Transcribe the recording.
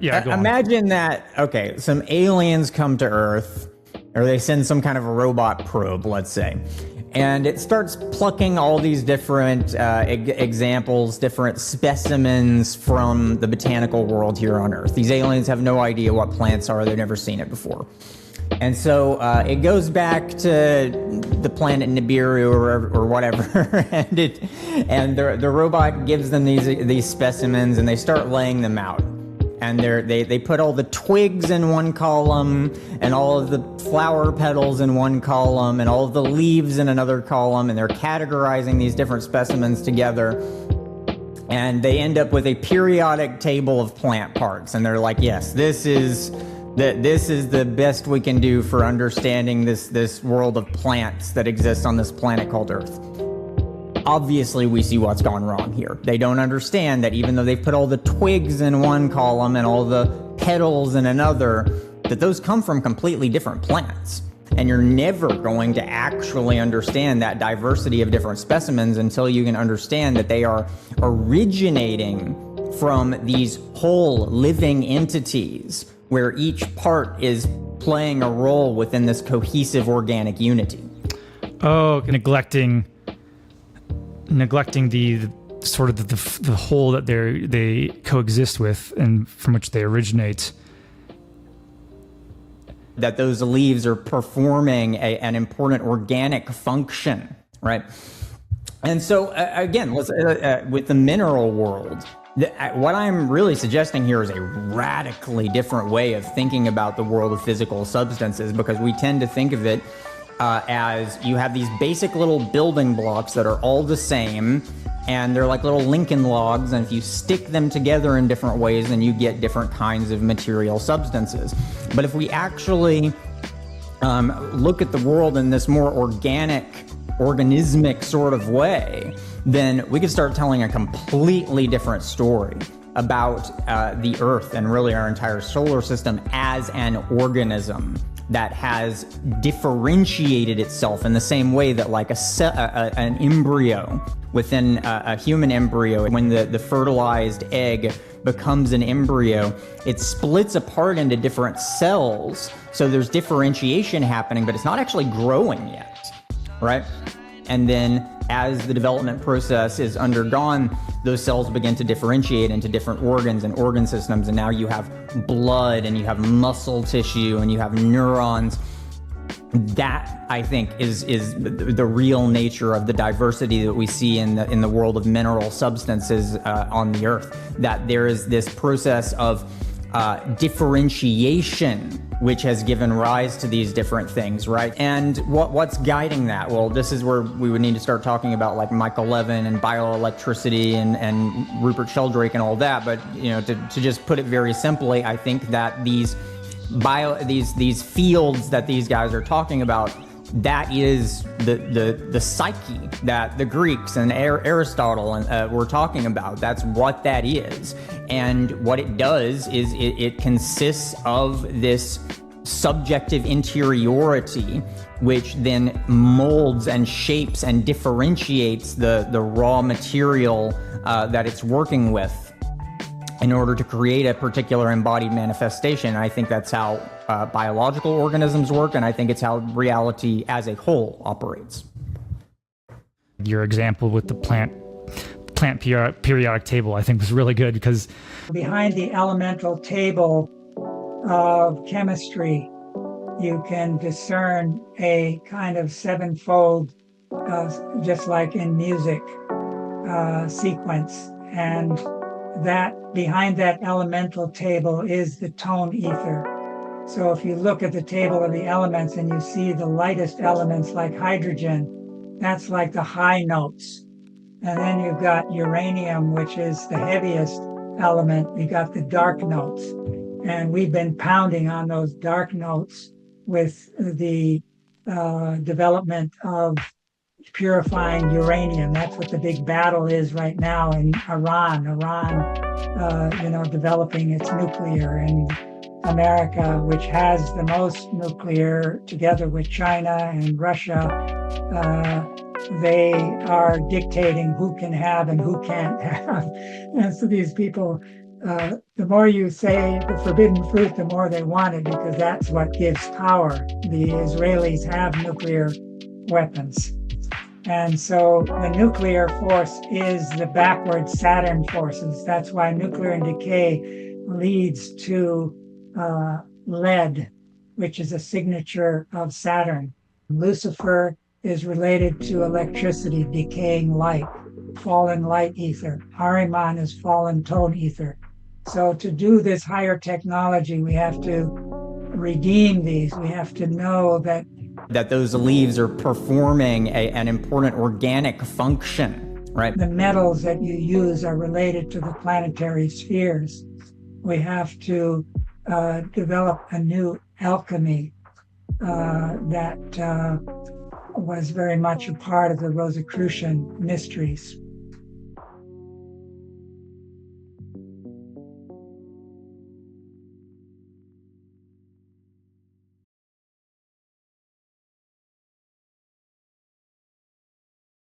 Yeah, go on. Imagine that, okay, some aliens come to Earth, or they send some kind of a robot probe, let's say, and it starts plucking all these different examples, different specimens from the botanical world here on Earth. These aliens have no idea what plants are, they've never seen it before. And so it goes back to the planet Nibiru or whatever, and the robot gives them these specimens, and they start laying them out. And they put all the twigs in one column, and all of the flower petals in one column, and all of the leaves in another column, and they're categorizing these different specimens together. And they end up with a periodic table of plant parts, and they're like, yes, this is the best we can do for understanding this world of plants that exists on this planet called Earth. Obviously, we see what's gone wrong here. They don't understand that even though they've put all the twigs in one column and all the petals in another, that those come from completely different plants. And you're never going to actually understand that diversity of different specimens until you can understand that they are originating from these whole living entities where each part is playing a role within this cohesive organic unity. Oh, neglecting the sort of the whole that they coexist with and from which they originate. That those leaves are performing an important organic function, right? And so again, with the mineral world, what I'm really suggesting here is a radically different way of thinking about the world of physical substances, because we tend to think of it as you have these basic little building blocks that are all the same, and they're like little Lincoln logs, and if you stick them together in different ways, then you get different kinds of material substances. But if we actually look at the world in this more organic, organismic sort of way, then we could start telling a completely different story about the Earth and really our entire solar system as an organism that has differentiated itself in the same way that like an embryo within a human embryo, when the fertilized egg becomes an embryo, it splits apart into different cells. So there's differentiation happening, but it's not actually growing yet, right? And then as the development process is undergone, those cells begin to differentiate into different organs and organ systems. And now you have blood, and you have muscle tissue, and you have neurons. That, I think, is the real nature of the diversity that we see in the world of mineral substances on the Earth. That there is this process of differentiation, which has given rise to these different things, right? And what's guiding that? Well, this is where we would need to start talking about like Michael Levin and bioelectricity and Rupert Sheldrake and all that. But to just put it very simply, I think that these fields that these guys are talking about, that is the psyche that the Greeks and Aristotle were talking about. That's what that is. And what it does is it consists of this subjective interiority, which then molds and shapes and differentiates the raw material that it's working with in order to create a particular embodied manifestation. I think that's how biological organisms work, and I think it's how reality as a whole operates. Your example with the plant periodic table, I think, was really good, because behind the elemental table of chemistry, you can discern a kind of sevenfold, just like in music, sequence. And that behind that elemental table is the tone ether. So if you look at the table of the elements and you see the lightest elements like hydrogen, that's like the high notes. And then you've got uranium, which is the heaviest element. You got the dark notes. And we've been pounding on those dark notes with the development of purifying uranium. That's what the big battle is right now in Iran. Developing its nuclear, and America, which has the most nuclear, together with China and Russia, they are dictating who can have and who can't have. And so these people the more you say the forbidden fruit, the more they want it, because that's what gives power. The Israelis have nuclear weapons. And so the nuclear force is the backward Saturn forces. That's why nuclear decay leads to lead, which is a signature of Saturn. Lucifer is related to electricity, decaying light, fallen light ether. Ahriman is fallen tone ether. So to do this higher technology, we have to redeem these. We have to know that those leaves are performing an important organic function, right? The metals that you use are related to the planetary spheres. We have to develop a new alchemy that was very much a part of the Rosicrucian mysteries.